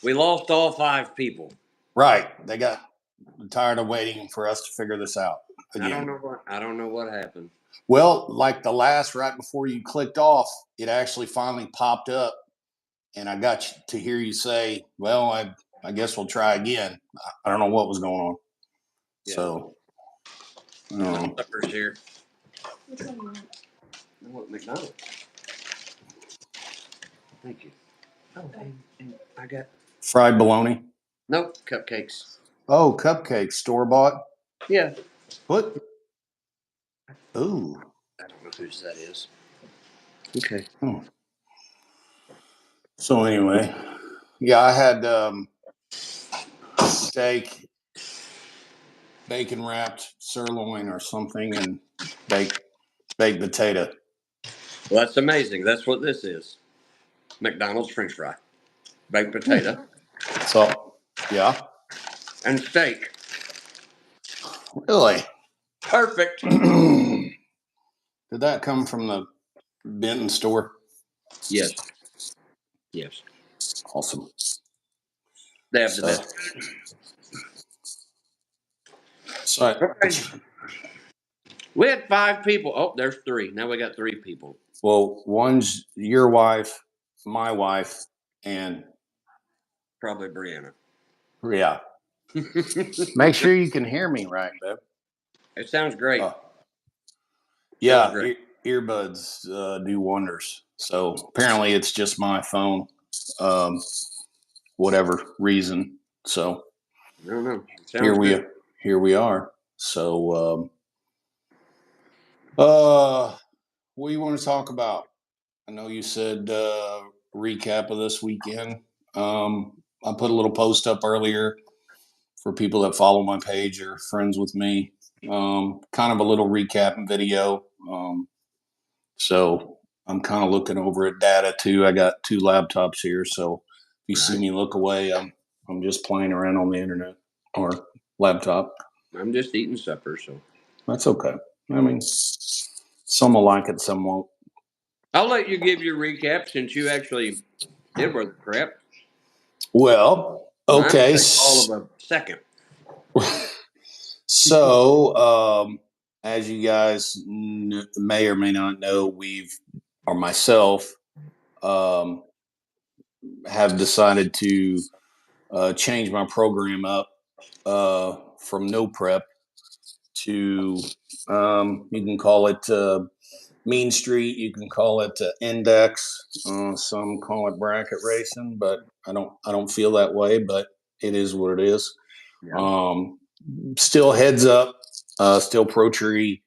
We lost all 5 people. Right. They got tired of waiting for us to figure this out again. I don't know what happened. Well, like the last, right before you clicked off, it actually finally popped up, and I got to hear you say, "Well, I guess we'll try again." I don't know what was going on. Yeah. So, Supper's here. Which one do you want? I want McDonald's. Thank you. Oh, and I got fried bologna. nope cupcakes. Oh, cupcakes, store bought. Yeah. What? Ooh. I don't know whose that is. Okay. So anyway, yeah, I had steak, bacon wrapped sirloin or something, and baked potato. Well, that's amazing. That's what this is. McDonald's French fry, baked potato, So, yeah. and steak. Really? Perfect. Did that come from the Benton store? Yes. Yes. Awesome. They have the best. So, we had 5 people. Oh, there's 3. Now we got 3 people. well, one's your wife, my wife, and probably Brianna. Yeah. Make sure you can hear me right, babe. It sounds great. Yeah, sounds great. Earbuds do wonders. So apparently it's just my phone, whatever reason. So I don't know. Here we are. So what do you want to talk about? I know you said recap of this weekend. I put a little post up earlier for people that follow my page or friends with me. Kind of a little recap video. So I'm kind of looking over at data too. I got 2 laptops here, so if you see me look away, I'm just playing around on the internet or laptop. I'm just eating supper, so that's okay. I mean, some will like it, some won't. I'll let you give your recap since you actually did worth the crap. Well, okay. All of a second. So, as you guys may or may not know, myself, have decided to change my program up from no prep to, you can call it Mean Street, you can call it index, some call it bracket racing, but I don't feel that way, but it is what it is. Yeah. Still heads up, still pro tree,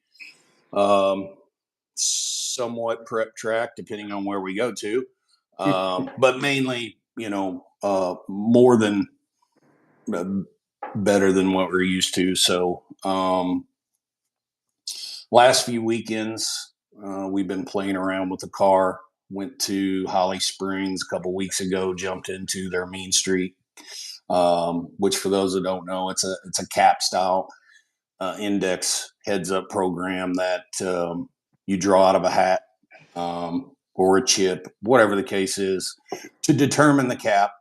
somewhat prep track depending on where we go to, but mainly, more than better than what we're used to. So last few weekends, we've been playing around with the car. Went to Holly Springs a couple weeks ago, jumped into their Mean Street, which for those that don't know, it's a cap style index heads up program that you draw out of a hat or a chip, whatever the case is, to determine the cap.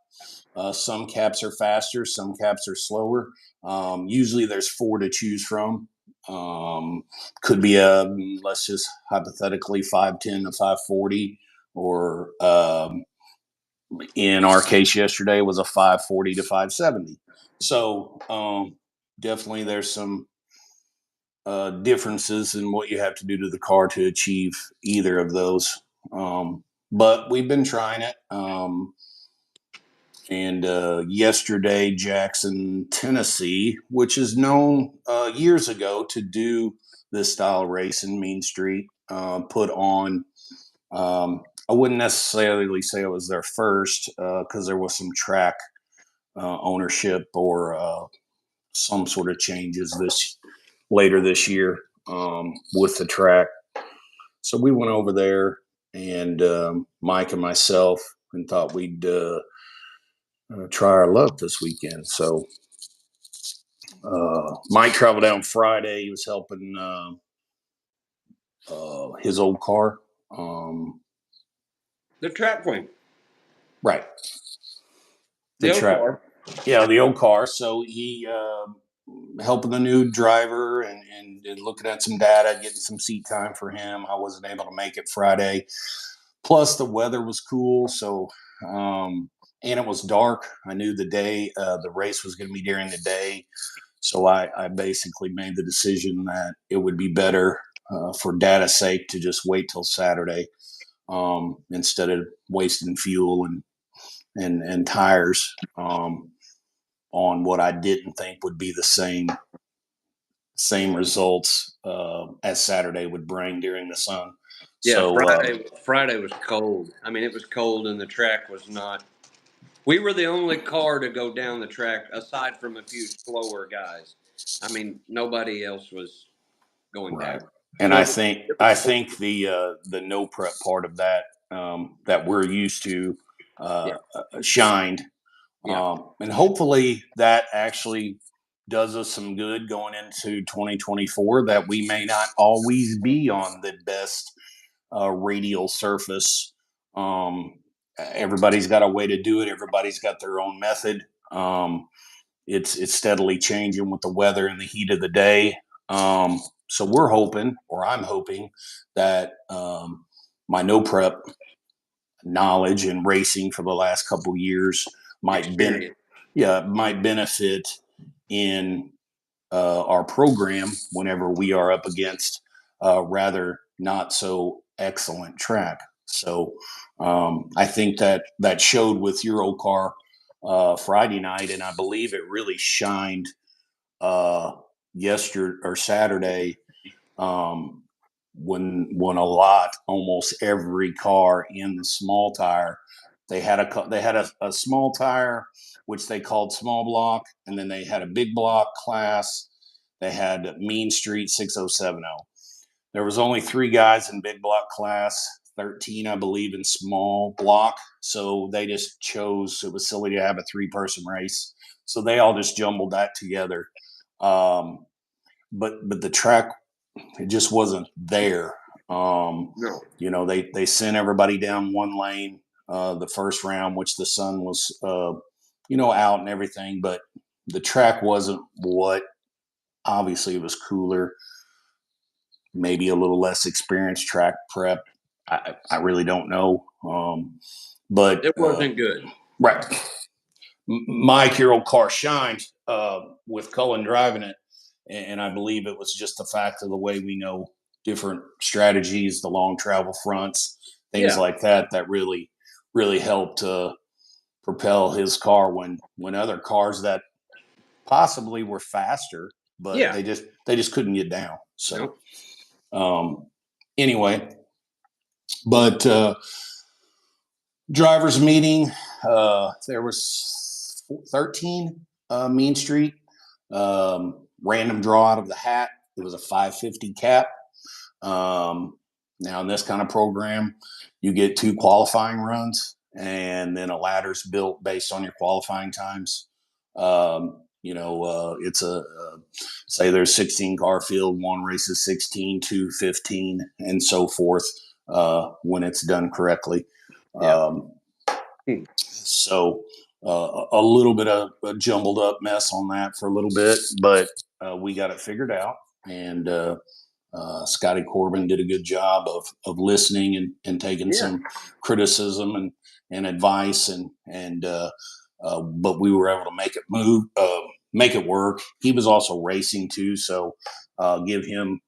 Some caps are faster, some caps are slower. Usually there's 4 to choose from. Could be let's just hypothetically 510 to 540, or in our case yesterday was a 540 to 570. So definitely there's some differences in what you have to do to the car to achieve either of those. But we've been trying it. And yesterday, Jackson, Tennessee, which is known years ago to do this style of race in Mean Street, put on, I wouldn't necessarily say it was their first, because there was some track ownership or some sort of changes later this year with the track. So we went over there, and Mike and myself, and thought we'd try our luck this weekend. So Mike traveled down Friday. He was helping his old car. The track queen. Right. The old car. Yeah, the old car. So he helping the new driver and looking at some data, getting some seat time for him. I wasn't able to make it Friday. Plus, the weather was cool, so and it was dark. I knew the race was going to be during the day, so I basically made the decision that it would be better for data's sake to just wait till Saturday instead of wasting fuel and tires on what I didn't think would be the same results as Saturday would bring during the sun. Yeah, So Friday was cold. I mean, it was cold, and the track was not. We were the only car to go down the track, aside from a few slower guys. I mean, nobody else was going down. right, and So I think the no prep part of that that we're used to yeah, shined, yeah, and hopefully that actually does us some good going into 2024. That we may not always be on the best radial surface. Everybody's got a way to do it. Everybody's got their own method. It's steadily changing with the weather and the heat of the day. So we're hoping, or I'm hoping, that my no prep knowledge and racing for the last couple years might experience. might benefit in our program whenever we are up against rather not so excellent track. So I think that showed with your old car Friday night, and I believe it really shined yesterday or Saturday um, when almost every car in the small tire they had a small tire which they called small block, and then they had a big block class. They had Mean Street 6070. There was only 3 guys in big block class, 13 I believe in small block, so they just chose, it was silly to have a 3-person race, so they all just jumbled that together. But the track, it just wasn't there. No, They sent everybody down one lane the first round, which the sun was out and everything, but the track wasn't what. Obviously, it was cooler, maybe a little less experienced track prep. I really don't know, but it wasn't good. right. Mike, your old car shined with Cullen driving it, and I believe it was just the fact of the way we know different strategies, the long travel fronts, things Yeah, like that really helped propel his car when other cars that possibly were faster, but yeah. they just couldn't get down. So No, anyway, but drivers meeting, there was 13 Mean Street, random draw out of the hat. It was a 550 cap. Now in this kind of program, you get 2 qualifying runs, and then a ladder's built based on your qualifying times. It's say there's 16 car field, one races 16, 2 15, and so forth when it's done correctly. yeah. Um, Hmm. so a little bit of a jumbled up mess on that for a little bit, but we got it figured out, and Scotty Corbin did a good job of listening and taking Yeah, some criticism and advice, but we were able to make it work. He was also racing too, so give him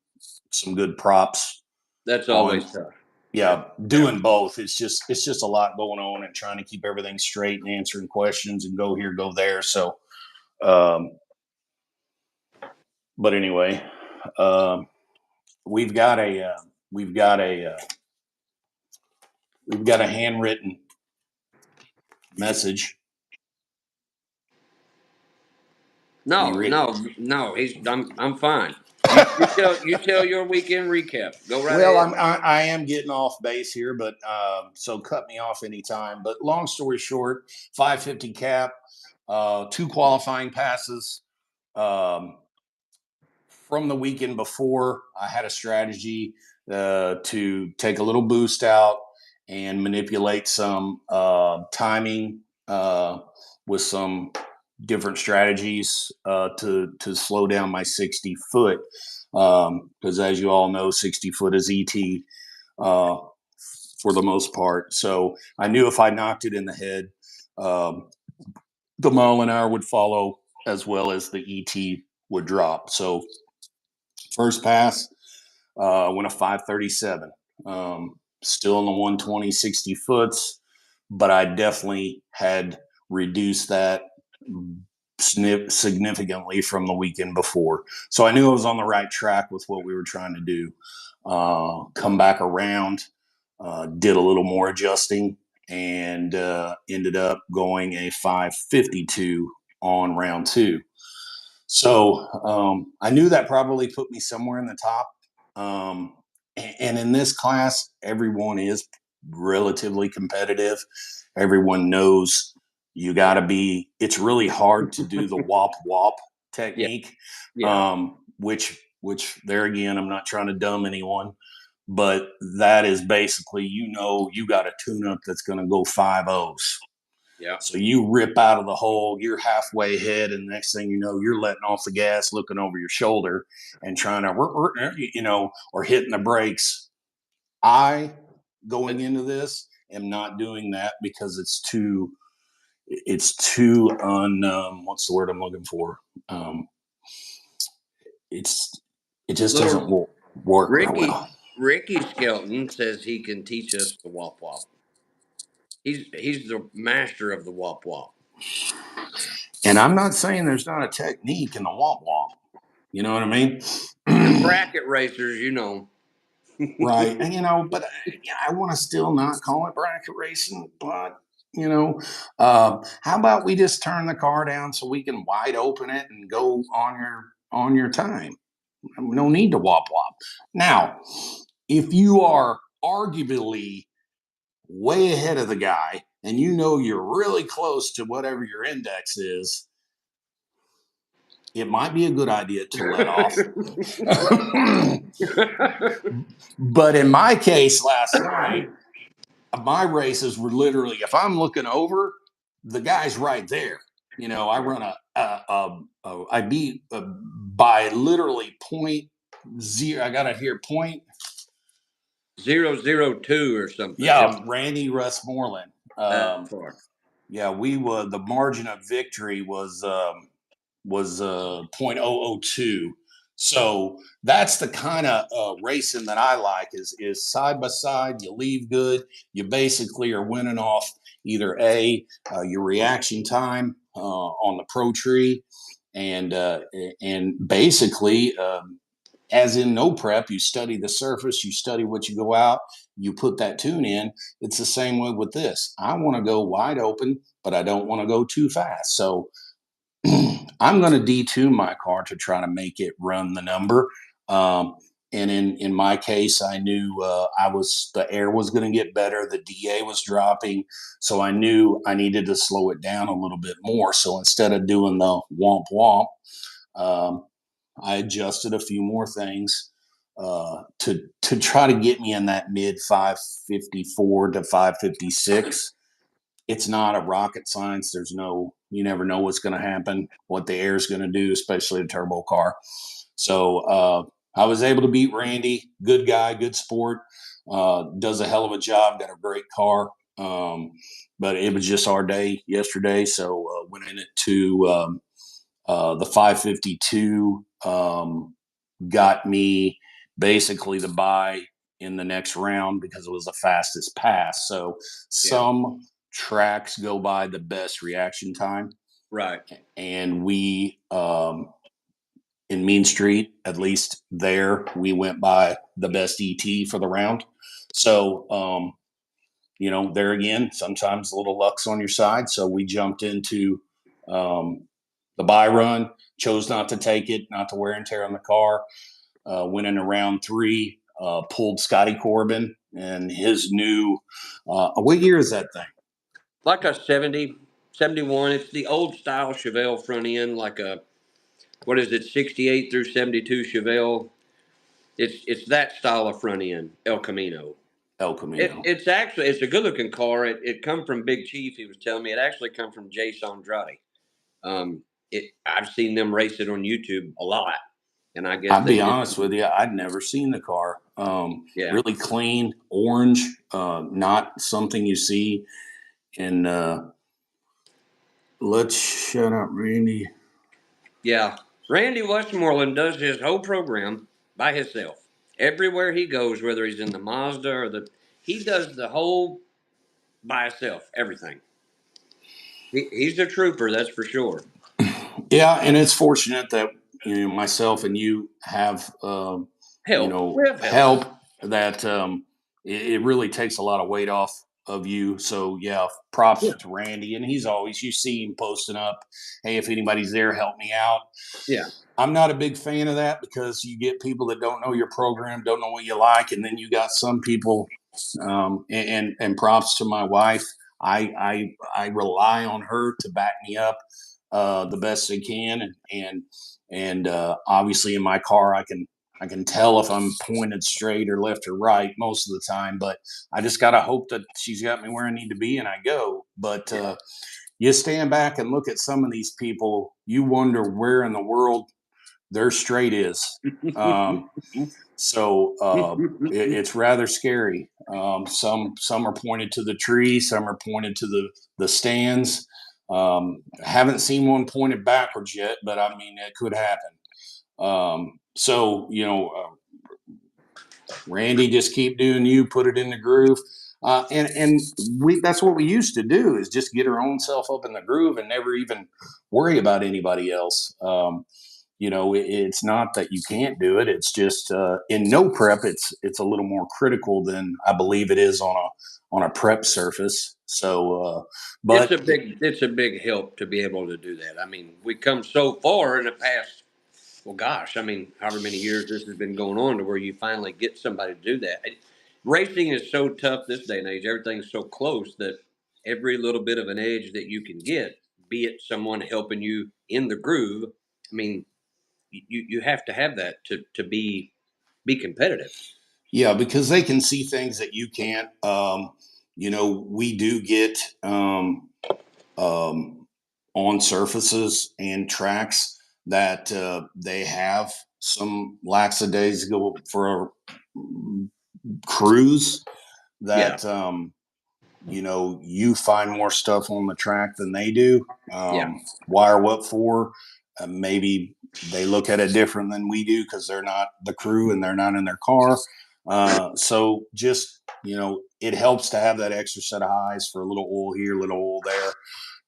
some good props that's on always tough. Yeah, yeah. doing both. It's just a lot going on and trying to keep everything straight and answering questions and go here, go there. So, um, but anyway, um, we've got a we've got a we've got a handwritten message. You No, read? no, no. I'm fine. You tell your weekend recap. Go right Well, ahead. I am getting off base here, but so cut me off anytime. But long story short, 550 cap, 2 qualifying passes. Um, from the weekend before, I had a strategy to take a little boost out and manipulate some timing with some different strategies to slow down my 60 foot. Because as you all know, 60 foot is ET uh, for the most part. So I knew if I knocked it in the head, um, the mile an hour would follow as well as the ET would drop. So first pass, went a 537. Still in the 120, 60 foots, but I definitely had reduced that significantly from the weekend before. So I knew I was on the right track with what we were trying to do. Come back around, did a little more adjusting, and ended up going a 552 on round two. So I knew that probably put me somewhere in the top. And in this class, everyone is relatively competitive. Everyone knows you got to be, it's really hard to do the wop wop Yeah. technique, Yeah. which there again, I'm not trying to dumb anyone, but that is basically, you got a tune up that's going to go 5 O's. Yeah. So you rip out of the hole, you're halfway ahead, and the next thing you know, you're letting off the gas, looking over your shoulder, and trying to, or hitting the brakes. I, going into this, am not doing that because what's the word I'm looking for? Um, it's, it just doesn't Little work real Ricky well. Ricky Skelton says he can teach us the wop wop. He's the master of the wop wop. And I'm not saying there's not a technique in the womp womp. You know what I mean? Them bracket racers, you know. Right. And, but I want to still not call it bracket racing, but, how about we just turn the car down so we can wide open it and go on your time? No need to wop wop. Now, if you are arguably way ahead of the guy and you're really close to whatever your index is, it might be a good idea to let off. But in my case last night, my races were literally, if I'm looking over, the guy's right there. I run I beat by literally point zero. I got it here, point. 002 or something. Yeah, Just Randy Westmoreland. that far. Yeah, we were, the margin of victory was 0.002. So that's the kind of racing that I like is side by side. You leave good. You basically are winning off either your reaction time on the pro tree, and basically, as in no prep, you study the surface, you study what you go out, you put that tune in. It's the same way with this. I want to go wide open, but I don't want to go too fast. So I'm going to detune my car to try to make it run the number. Um, and in my case, I knew the air was going to get better. The DA was dropping, so I knew I needed to slow it down a little bit more. So instead of doing the womp womp, um, I adjusted a few more things to try to get me in that mid 554 to 556. It's not a rocket science. You never know what's going to happen, what the air is going to do, especially a turbo car. So I was able to beat Randy. Good guy, good sport. Does a hell of a job. Got a great car. But it was just our day yesterday, so went in it to the 552. Got me basically the bye in the next round because it was the fastest pass. So Yeah. some tracks go by the best reaction time, Right. and we in Mean Street, at least there, we went by the best ET for the round. So there again, sometimes a little luck's on your side. So we jumped into the buy run, chose not to take it, not to wear and tear on the car. Went into round three, pulled Scotty Corbin and his new, what year is that thing? Like a 70, 71. It's the old style Chevelle front end, like a, what is it, 68 through 72 Chevelle. It's that style of front end, El Camino. El Camino. It's a good looking car. It come from Big Chief. He was telling me it actually come from Jason Andrade. Um, I've seen them race it on YouTube a lot, and I guess I'll they be just honest with you, I'd never seen the car. yeah Really clean, orange, not something you see in. Let's shut up, Randy. yeah. Randy Westmoreland does his whole program by himself. Everywhere he goes, whether he's in the Mazda or he does the whole by himself. Everything. He's a trooper, that's for sure. Yeah, and it's fortunate that myself and you have Help. We have help. help that it really takes a lot of weight off of you. So yeah, Yeah. props to Randy, and he's always you see him posting up, hey, if anybody's there, help me out. Yeah. I'm not a big fan of that because you get people that don't know your program, don't know what you like, and then you got some people. And props to my wife. I rely on her to back me up the best they can, and obviously in my car I can tell if I'm pointed straight or left or right most of the time. But I just gotta hope that she's got me where I need to be, and I go. But you stand back and look at some of these people, you wonder where in the world their straight is. Um, so it's rather scary. Some are pointed to the tree, some are pointed to the stands. Haven't seen one pointed backwards yet, but I mean it could happen. So Randy, just keep doing you, put it in the groove. And we that's what we used to do is just get our own self up in the groove and never even worry about anybody else. It's not that you can't do it. It's just in no prep, it's a little more critical than I believe it is on a prep surface. So, but It's a big help to be able to do that. I mean, we come so far in the past. Well, gosh, I mean, however many years this has been going on to where you finally get somebody to do that. Racing is so tough this day and age. Everything's so close that every little bit of an edge that you can get, be it someone helping you in the groove. I mean, you have to have that to be competitive. yeah, because they can see things that you can't. We do get um, on surfaces and tracks that they have some lackadaisical for a cruise Yeah, that you find more stuff on the track than they do. yeah, Why or what for? Maybe they look at it different than we do because they're not the crew and they're not in their car. So just it helps to have that extra set of eyes for a little oil here, little oil there,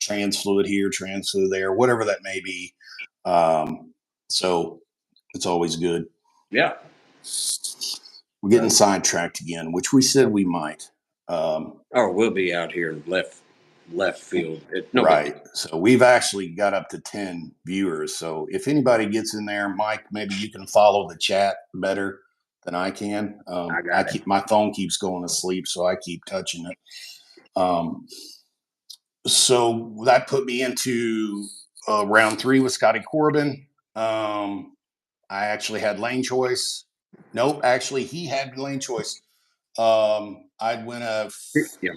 trans fluid here, trans fluid there, whatever that may be. So it's always good. yeah. We're getting sidetracked again, which we said we might. Um, Or we'll be out here left field. No big Right. deal. So we've actually got up to 10 viewers. So if anybody gets in there, Mike, maybe you can follow the chat better than I can. I I got it. keep my phone keeps going to sleep, so I keep touching it. Um, so that put me into round three with Scotty Corbin. I actually had lane choice. Nope, actually he had lane choice. I'd win a Yeah,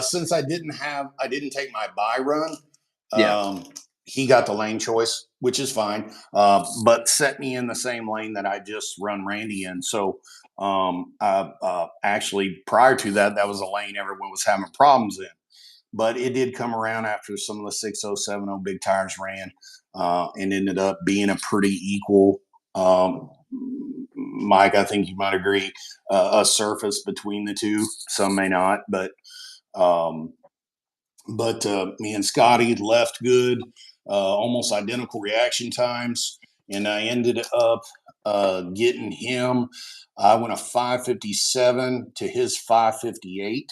since I didn't 52. have I didn't take my buy run. Yeah, um, he got the lane choice, which is fine, but set me in the same lane that I just run Randy in. So actually prior to that, that was a lane everyone was having problems in, but it did come around after some of the 6070 big tires ran, and ended up being a pretty equal, Mike, I think you might agree, a surface between the two. Some may not, um, but me and Scotty left good, almost identical reaction times, and I ended up getting him. I went a 557 to his 558.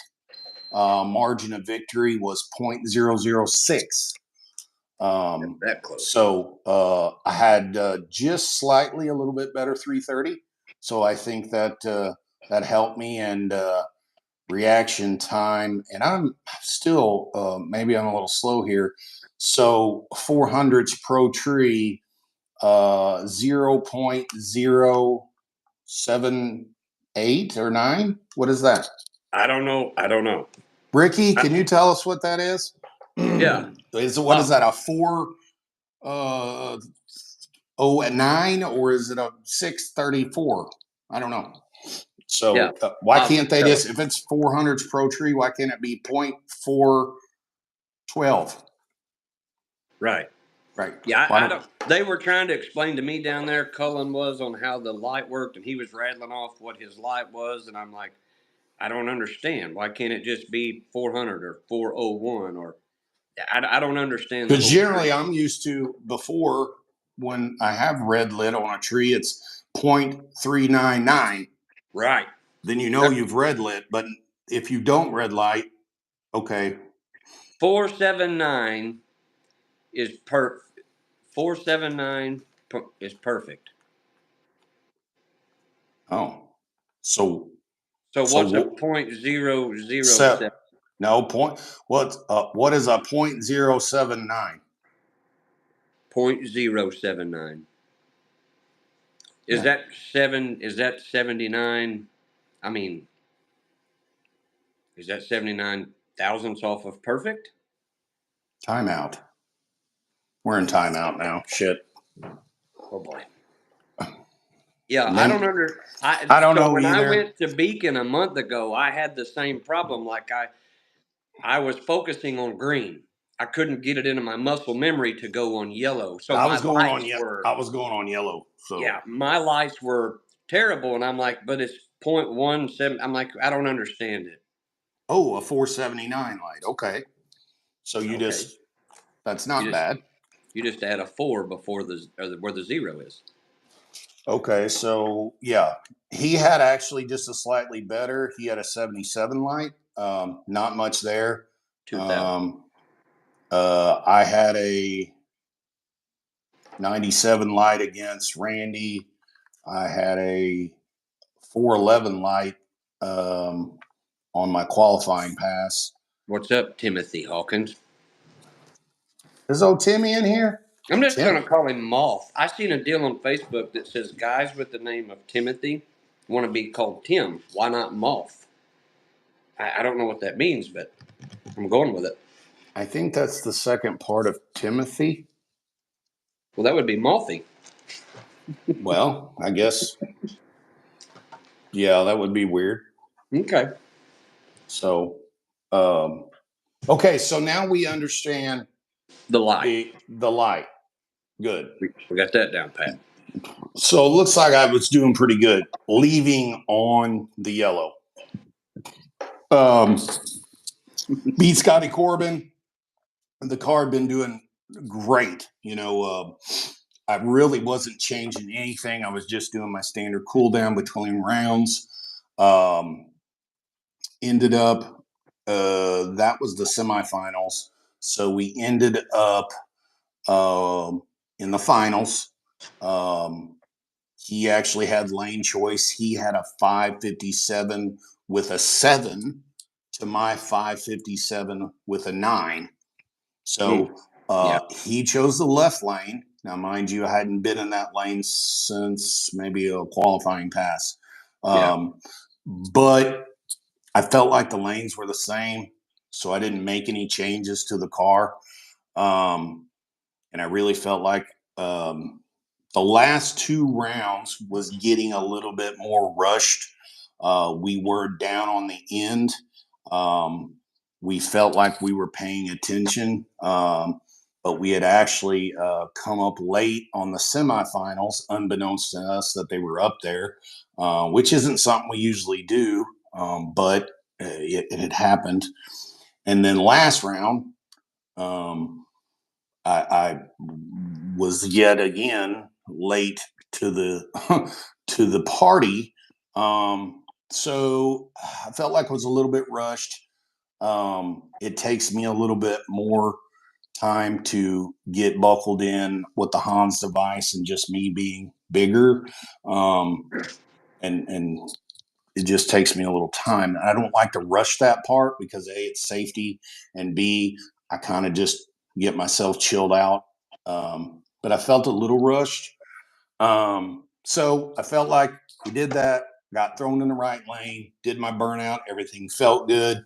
Margin of victory was 0.006. that close. I had just slightly a little bit better 330. So I think that that helped me, and reaction time. And I'm still maybe I'm a little slow here. So 400s pro tree 0.075 8 or 9. What is that? I don't know. Ricky, can you tell us what that is? Yeah. What is that? A 4 uh at 9, or is it a 634? I don't know. Yeah. So why can't they Tell us. just, if it's 400s Pro Tree, why can't it be 0.412? Right. Right. Yeah, Why I don't don't. They were trying to explain to me down there. Cullen was on how the light worked, and he was rattling off what his light was, and I'm like, I don't understand. Why can't it just be 400 or 401 or I don't understand the Because whole tree. generally I'm used to, before, when I have red lit on a tree, it's 0.399. Right. Then you know you've red lit. But if you don't red light, okay. 479 is 479 is perfect. Oh, so So so what's a what? point zero zero So seven? no point. What is a 0.079? 0.079. Is Yeah. that seven? Is that 79? I mean, is that 79 thousandths off of perfect? Timeout. We're in timeout now. Shit. Oh boy. Yeah, I don't Mem- under. I don't So know when I either. went to Beacon a month ago, I had the same problem. Like I was focusing on green. I couldn't get it into my muscle memory to go on yellow. So I my was going on lights were, I was going on yellow. So yeah, my lights were terrible. And I'm like, but it's 0.17. I'm like, I don't understand it. a 479 light. Okay. So Okay, that's you not just bad. you just add a 4 before where the 0 is. Okay, so yeah, he had actually just a slightly better. He had a 77 light. Not much there. 2000. Um, I had a 97 light against Randy. I had a 411 light on my qualifying pass. What's up, Timothy Hawkins? Is old Timmy in here? I'm just Tim? gonna call him Moth. I seen a deal on Facebook that says guys with the name of Timothy want to be called Tim. Why not Moth? I don't know what that means, but I'm going with it. I think that's the second part of Timothy. Well, that would be Mothy. Well, I guess, yeah, that would be weird. Okay. So, um, okay, so now we understand The light. the light. Good. We got that down pat. So it looks like I was doing pretty good leaving on the yellow. Um, beat Scotty Corbin. The car had been doing great. I really wasn't changing anything. I was just doing my standard cool down between rounds. Um, Ended up, that was the semifinals. So we ended up in the finals. Um, he actually had lane choice. He had a 557 with a 7 to my 557 with a 9. Mm, So yeah. he chose the left lane. Now, mind you, I hadn't been in that lane since maybe a qualifying pass. Yeah. But I felt like the lanes were the same. So I didn't make any changes to the car. Um, and I really felt like the last 2 rounds was getting a little bit more rushed. We were down on the end. Um, we felt like we were paying attention, but we had actually come up late on the semifinals, unbeknownst to us that they were up there, which isn't something we usually do, but it had happened. And then last round, um, I was yet again late to the to the party. So I felt like I was a little bit rushed. It takes me a little bit more time to get buckled in with the Hans device and just me being bigger. Um, and it just takes me a little time. I don't like to rush that part because A, it's safety, and B, I kind of just get myself chilled out. But I felt a little rushed. So I felt like we did that. got thrown in the right lane, did my burnout, everything felt good.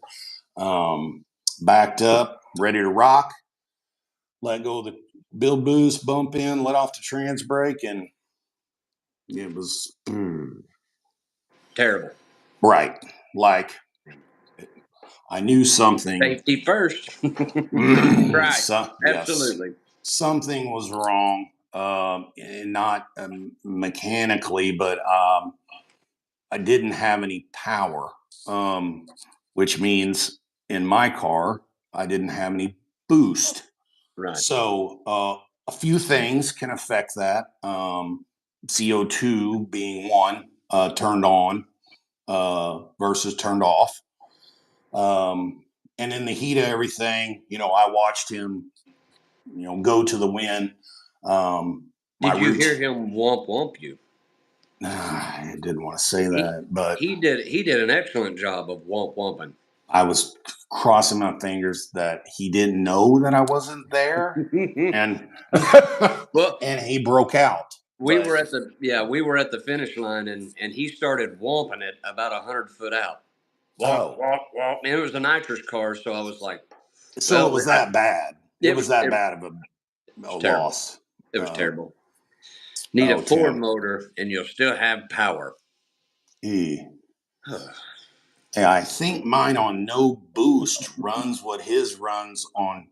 Backed up, ready to rock, let go of the build boost, bump in, let off the trans brake, and it was Terrible. right. Like I knew something. Safety first. Right. Yes, Absolutely. something was wrong, and not mechanically, but I didn't have any power, which means in my car I didn't have any boost. Right. So a few things can affect that. CO2 being one, turned on versus turned off. And in the heat of everything, I watched him, go to the win. Did you hear him womp womp you? I didn't want to say He that, but he did an excellent job of womp womping. I was crossing my fingers that he didn't know that I wasn't there, and Well, and he broke out. we But were at the finish line, and he started womping it about 100 foot out. Womp oh, womp womp. And it was a nitrous car, so I was like, so it well, was that bad. It it was was that it bad of a was terrible. loss. It was terrible. Need a Oh, Ford Tim. motor, and you'll still have power. Hey, I think mine on no boost runs what his runs on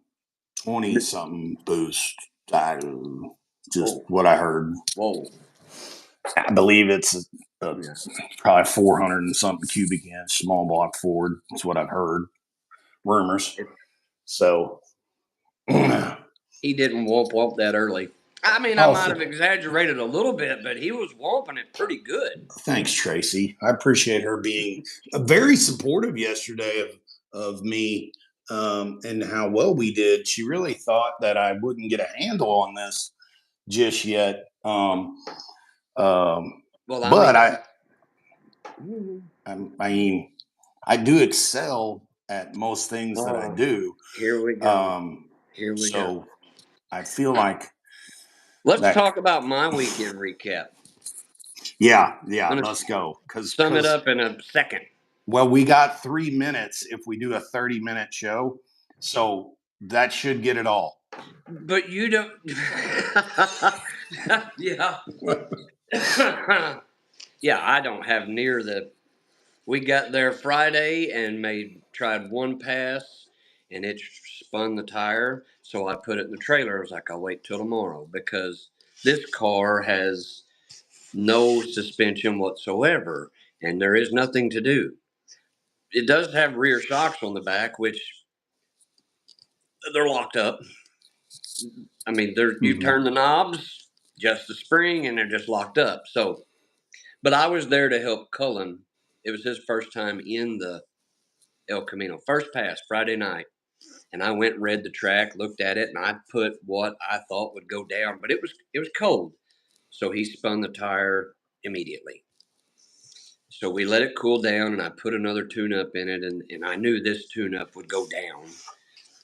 20 something boost. Just Whoa, what I heard. whoa. I believe it's Yeah. probably 400 and something cubic inch small block Ford. That's what I've heard. Rumors. So, He didn't womp womp that early. I mean, I oh, might have exaggerated a little bit, but he was womping it pretty good. thanks, Tracy. I appreciate her being very supportive yesterday of me, and how well we did. She really thought that I wouldn't get a handle on this just yet. Well, I But mean, I mean, I do excel at most things that I oh, do. here we go. Um, Here we go. so I feel like Let's that. talk about my weekend recap. Yeah, I'm going to let's go. sum it up in a second. Well, we got 3 minutes if we do a 30-minute show, so that should get it all. But you don't. Yeah. Yeah, I don't have near the. We got there Friday and tried one pass, and it spun the tire. So I put it in the trailer. I was like, I'll wait till tomorrow because this car has no suspension whatsoever, and there is nothing to do. It does have rear shocks on the back, which they're locked up. I mean, you turn the knobs, just the spring, and they're just locked up. So, but I was there to help Cullen. It was his first time in the El Camino, first pass Friday night, and I went and read the track, looked at it, and I put what I thought would go down. But it was cold, so he spun the tire immediately. So we let it cool down, and I put another tune-up in it, and I knew this tune-up would go down.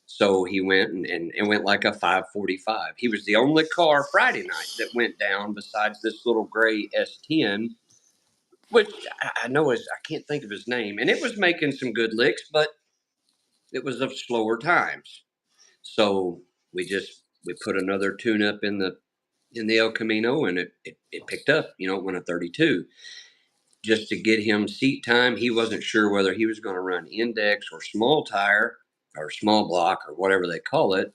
So he went and went like a 545. He was the only car Friday night that went down besides this little gray S10, which I know I can't think of his name. And it was making some good licks, but it was of slower times. So we put another tune up in the El Camino, and it picked up, it went a 32. Just to get him seat time, he wasn't sure whether he was going to run index or small tire or small block or whatever they call it.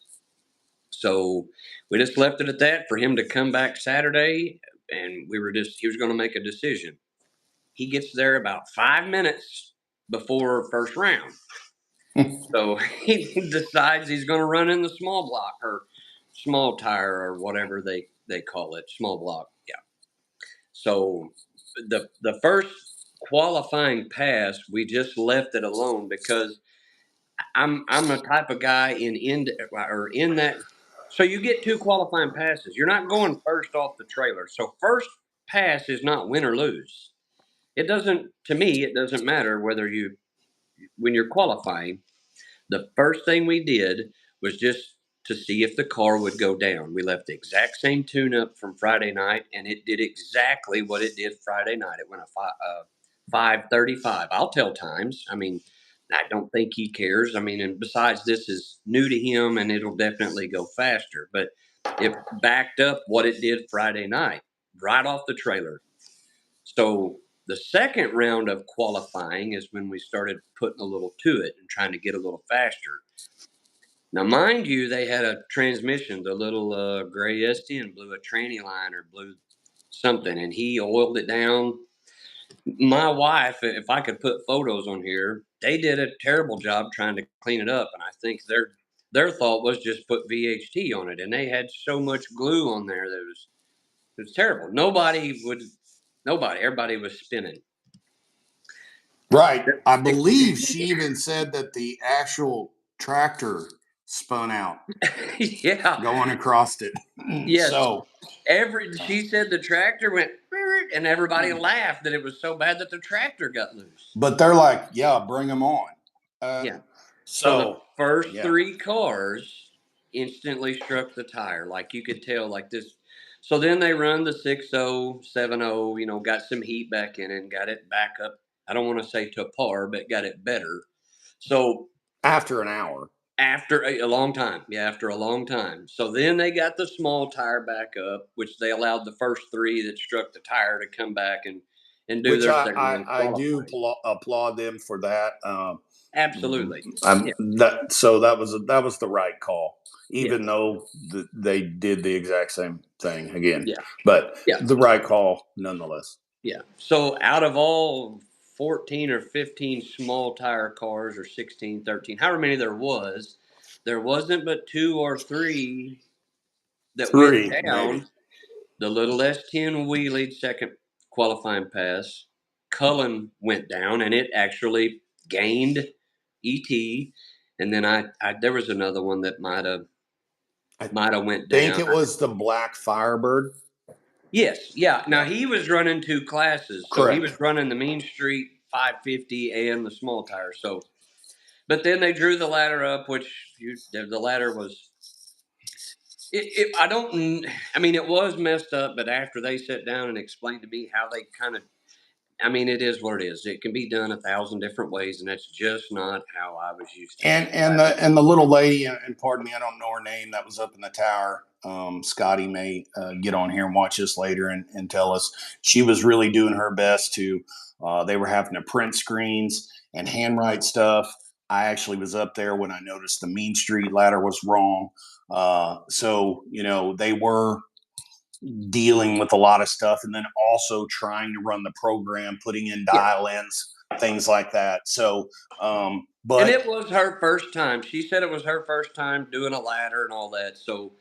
So we just left it at that for him to come back Saturday, and he was going to make a decision. He gets there about 5 minutes before first round. So he decides he's going to run in the small block or small tire or whatever they call it, small block. Yeah. So the first qualifying pass, we just left it alone because I'm the type of guy in that. So you get two qualifying passes. You're not going first off the trailer. So first pass is not win or lose. It doesn't. To me, it doesn't matter when you're qualifying. The first thing we did was just to see if the car would go down. We left the exact same tune up from Friday night, and it did exactly what it did Friday night. It went 5:35. I'll tell times. I mean, I don't think he cares. I mean, and besides, this is new to him, and it'll definitely go faster. But it backed up what it did Friday night, right off the trailer. So the second round of qualifying is when we started putting a little to it and trying to get a little faster. Now, mind you, they had a transmission, the little gray ST, blew a tranny line or blew something, and he oiled it down. My wife, if I could put photos on here, they did a terrible job trying to clean it up, and I think their thought was just put VHT on it, and they had so much glue on there that it was terrible. Everybody was spinning. Right. I believe she even said that the actual tractor spun out Yeah. going across it. Yes. So, She said the tractor went, and everybody laughed that it was so bad that the tractor got loose. but they're like, yeah, bring them on. Yeah. So the So, first yeah. 3 cars instantly struck the tire. Like you could tell, like this. So then they run the 6.0, 7.0, got some heat back in it and got it back up. I don't want to say to par, but got it better. So After an hour. after a long time, yeah, after a long time. So then they got the small tire back up, which they allowed the first 3 that struck the tire to come back and do Which their second round I do qualifying. applaud them for that. Absolutely. Yeah. So that was the right call, Yeah. even though they did the exact same thing again, Yeah. but Yeah. the right call nonetheless. Yeah. So out of all 14 or 15 small tire cars, or 16, 13, however many there wasn't but 2 or 3 that went Three, maybe. down. The little S10 wheelied second qualifying pass. Cullen went down, and it actually gained ET. And then I there was another one that I might have went think down. it was the Black Firebird. Yes, yeah. Now Yeah, he was running 2 classes, so he was correct. running the Mean Street 550 and the small tire. So, but then they drew the ladder up, which the ladder was. I don't. I mean, it was messed up, but after they sat down and explained to me how they kind of. I mean, it is what it is. It can be done 1,000 different ways, and that's just not how I was used to doing it. And the little lady, and pardon me, I don't know her name, that was up in the tower. Scotty may get on here and watch this later and tell us she was really doing her best to. They were having to print screens and handwrite stuff. I actually was up there when I noticed the Mean Street ladder was wrong. So they were dealing with a lot of stuff, and then also trying to run the program, putting in Yeah. dial-ins, things like that. So, And but it was her first time. She said it was her first time doing a ladder and all that. So,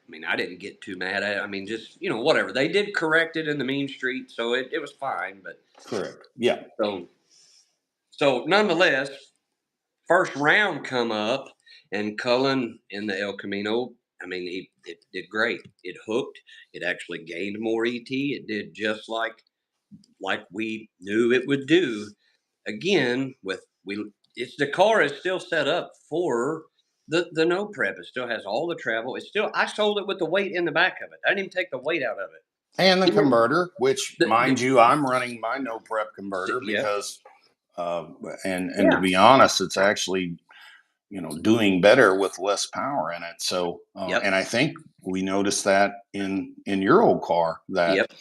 I mean, I didn't get too mad at it. I mean, just, whatever. They did correct it in the Mean Street, so it was fine. But correct, yeah. so, nonetheless, first round come up, and Cullen in the El Camino, I mean, it did great. It hooked. It actually gained more ET. It did just like we knew it would do. Again, it's the car is still set up for the no prep. It still has all the travel. I sold it with the weight in the back of it. I didn't even take the weight out of it. And the Even converter, which, mind you, I'm running my no prep converter yeah, because, uh, and to yeah, be honest, it's actually doing better with less power in it. So, yep, and I think we noticed that in your old car that yep.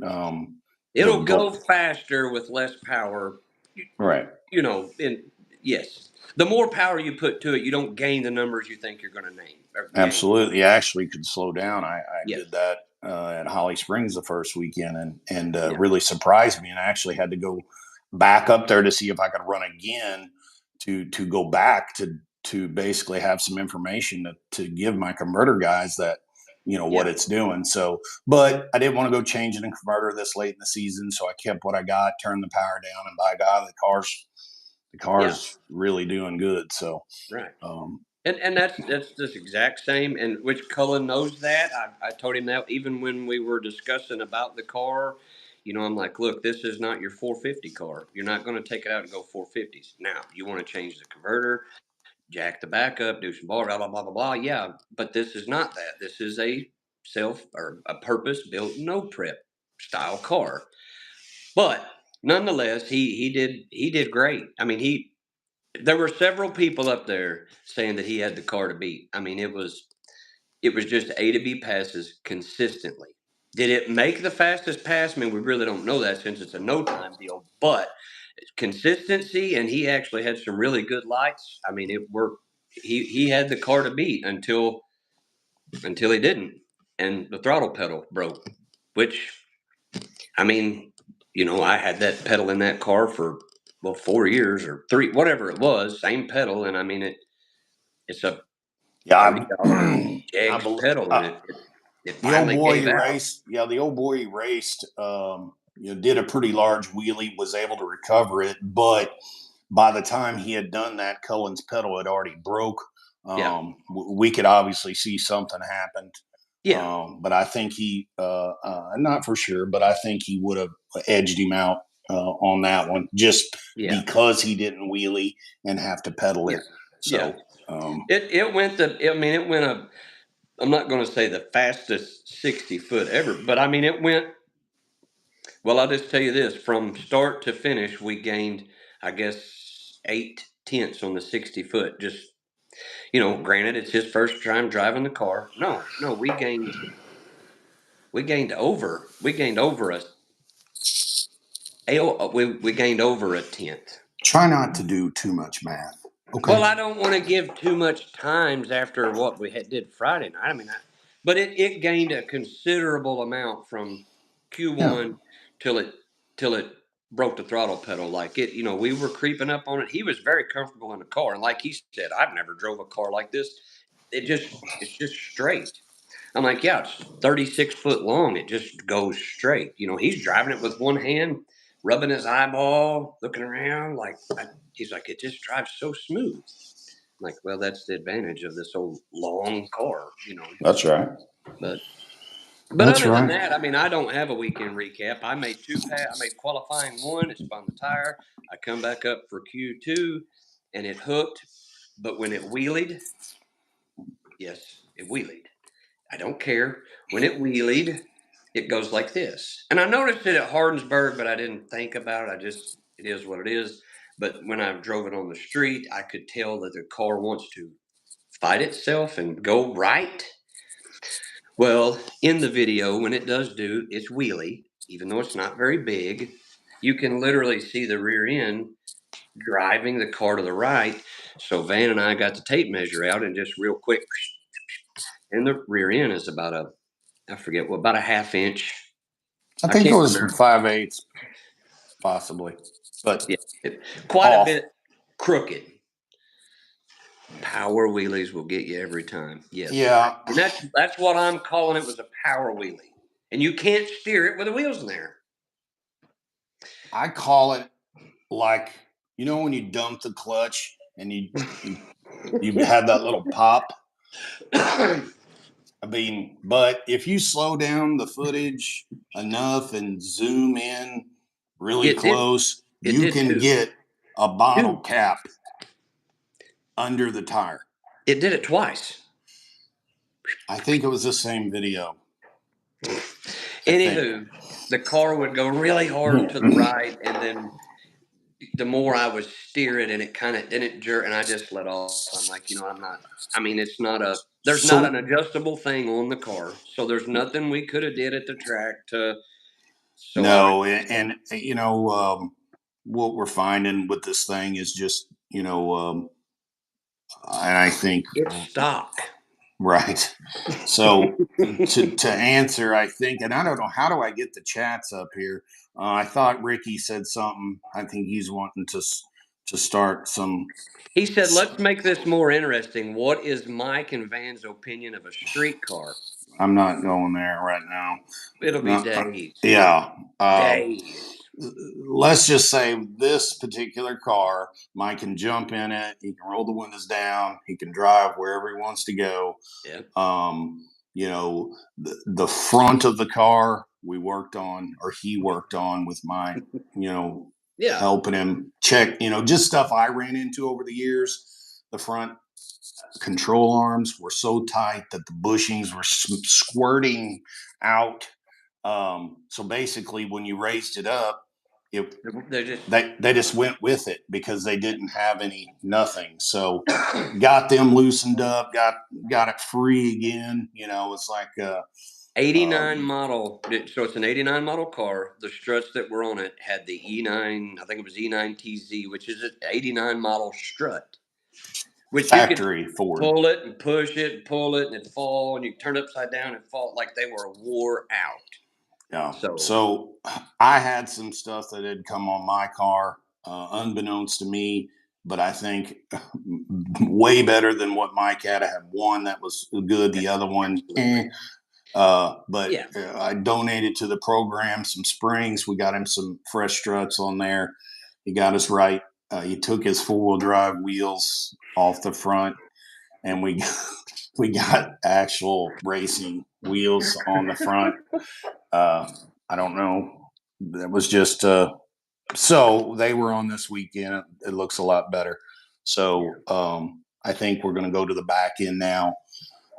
um, It'll the go faster with less power. You, right. and yes, the more power you put to it, you don't gain the numbers you think you're going to name or gain. Absolutely, actually could slow down. I Yes, did that at Holly Springs the first weekend, and yeah, really surprised me. And I actually had to go back up there to see if I could run again to go back to basically have some information to give my converter guys that what yeah, it's doing. So, but I didn't want to go changing a converter this late in the season, so I kept what I got, turned the power down, and by God, the yeah. car's really doing good. So. Right. Um, And that's this exact same, and which Cullen knows that. I told him that even when we were discussing about the car. I'm like, look, this is not your 450 car. You're not going to take it out and go 450s. Now, you want to change the converter, jack the backup, do some blah blah blah blah blah blah. Yeah, but this is not that. This is a self or a purpose built no prep style car. But nonetheless, he did great. I mean, there were several people up there saying that he had the car to beat. I mean, it was just A to B passes consistently. Did it make the fastest pass? I mean, we really don't know that since it's a no time deal, but consistency, and he actually had some really good lights. I mean, it worked. He had the car to beat until he didn't, and the throttle pedal broke. Which, I mean, I had that pedal in that car for 4 years or three, whatever it was, same pedal, and I mean it's a Yeah, $30 I Jegs bel pedal, and it the old finally boy gave he out. raced. Yeah, the old boy he raced. Did a pretty large wheelie, was able to recover it, but by the time he had done that, Cullen's pedal had already broke. Yeah, We could obviously see something happened, yeah, but I think not for sure, but I think he would have edged him out on that one just yeah, because he didn't wheelie and have to pedal yeah, it. yeah. So, um, It went I mean, it went I'm not going to say the fastest 60 foot ever, but I mean, it went. Well, I'll just tell you this: from start to finish, we gained, I guess, 8 tenths on the 60 foot. Just granted, it's his first time driving the car. No, no, we gained over we gained over a tenth. try not to do too much math. Okay. Well, I don't want to give too much times after what we did Friday night. I mean, but it gained a considerable amount from Yeah, Q1 till it broke the throttle pedal. Like we were creeping up on it. He was very comfortable in the car, and like he said, I've never drove a car like this. It's just straight. I'm like, yeah, it's 36 foot long. It just goes straight. He's driving it with one hand, rubbing his eyeball, looking around. He's like, it just drives so smooth. I'm like, well, that's the advantage of this old long car. that's right. But That's other than right. that, I mean, I don't have a weekend recap. I made I made qualifying one. It spun the tire. I come back up for Q2, and it hooked. But when it wheelied, yes, it wheelied. I don't care. When it wheelied, it goes like this. And I noticed it at Hardensburg, but I didn't think about it. It is what it is. But when I drove it on the street, I could tell that the car wants to fight itself and go right. Well, in the video, when it does do its wheelie, even though it's not very big, you can literally see the rear end driving the car to the right. So Van and I got the tape measure out and just real quick, and the rear end is I forget what, about a half inch. I I think it can't was remember. 5/8, possibly, but Yeah, quite a off. bit crooked. Power wheelies will get you every time. Yes, Yeah, and that's what I'm calling it. Was a power wheelie, and you can't steer it with the wheels in there. I call it like when you dump the clutch and you have that little pop. I mean, but if you slow down the footage enough and zoom in really it did. close, It you did can too. get a bottle Two. cap under the tire. It did it twice. I think it was the same video. I think. Anywho, the car would go really hard to the right, and then the more I was steering, and it kind of then it jerked, and I just let off. I'm like, I'm not. I mean, it's not a. There's not an So adjustable thing on the car, so there's nothing we could have did at the track to. So I. no, and what we're finding with this thing is just and I think It's stock. right. So to answer, I think, and I don't know how do I get the chats up here. I thought Ricky said something. I think he's wanting to start some. He said, "Let's make this more interesting. What is Mike and Van's opinion of a street car?" I'm not going there right now. It'll be days. Yeah. Days. Let's just say this particular car, Mike can jump in it. He can roll the windows down. He can drive wherever he wants to go. Yeah. The front of the car we worked on, or he worked on with my, Yeah. helping him check, just stuff I ran into over the years. The front control arms were so tight that the bushings were squirting out. So basically, when you raised it up, They're just they just went with it because they didn't have nothing. So got them loosened up, got it free again. It's like 89 model. So it's an 89 model car. The struts that were on it had the E9, I think it was E9 TZ, which is an 89 model strut, which you could factory Ford. pull it and push it and pull it and it'd fall, and you turn it upside down and fall like they were wore out. Yeah. So So I had some stuff that had come on my car, unbeknownst to me, but I think way better than what Mike had. I had one that was good, the other one, absolutely. but Yeah. I donated to the program some springs. We got him some fresh struts on there. He got us right. He took his 4-wheel drive wheels off the front, and we got actual racing wheels on the front. I don't know. That was just so they were on this weekend. It looks a lot better. So I think we're going to go to the back end now.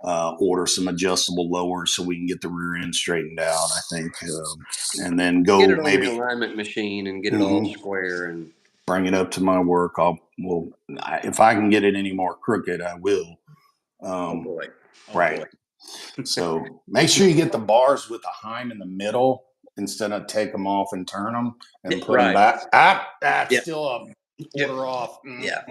Order some adjustable lowers so we can get the rear end straightened out. I think, and then Get go it on the maybe alignment machine and get it all square and bring it up to my work. If I can get it any more crooked, I will. oh boy. Oh Right. boy. So make sure you get the bars with the heim in the middle instead of take them off and turn them and put them Right. back. That's Yeah. still a Yeah. quarter off. Yeah.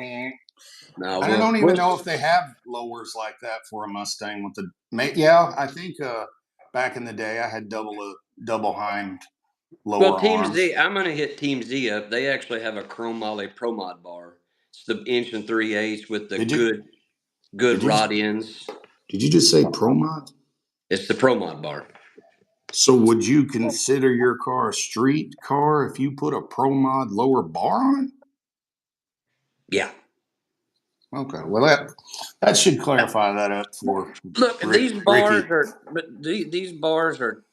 No, I don't even know if they have lowers like that for a Mustang with the. Yeah, I think back in the day I had double heimed well, lower Team arms. Z, I'm going to hit Team Z up. They actually have a chromoly Pro Mod bar. It's the inch and 3/8 with the Did you good did you rod ends. did you just say Pro Mod? It's the Pro Mod bar. So would you consider your car a street car if you put a Pro Mod lower bar on? Yeah. Okay, well that should clarify that up for Look, Ricky. these bars are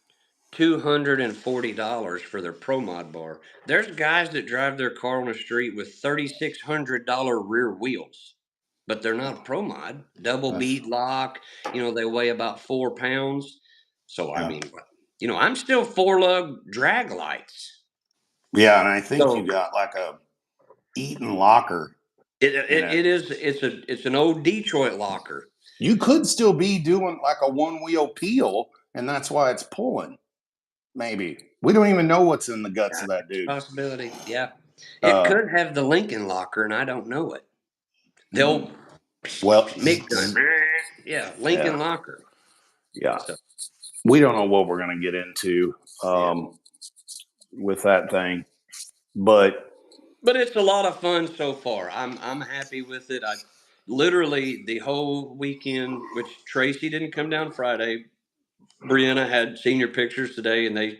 $240 for their Pro Mod bar. There's guys that drive their car on the street with $3,600 rear wheels, but they're not a Pro Mod. Double That's bead lock. They weigh about 4 pounds. So I yeah, mean, I'm still 4 lug drag lights. yeah, and I think you So got like a Eaton locker it, in it, it. it is it's an old Detroit locker. You could still be doing like a one wheel peel, and that's why it's pulling. Maybe we don't even know what's in the guts of that dude. Possibility. Yeah. It Uh, could have the Lincoln locker and I don't know it. hmm. They'll Well, MIG gun. Yeah, yeah, Lincoln locker. yeah. So We don't know what we're gonna get into yeah. with that thing, but But it's a lot of fun so far. I'm happy with it. I literally the whole weekend, which Tracy didn't come down Friday. Brianna had senior pictures today and they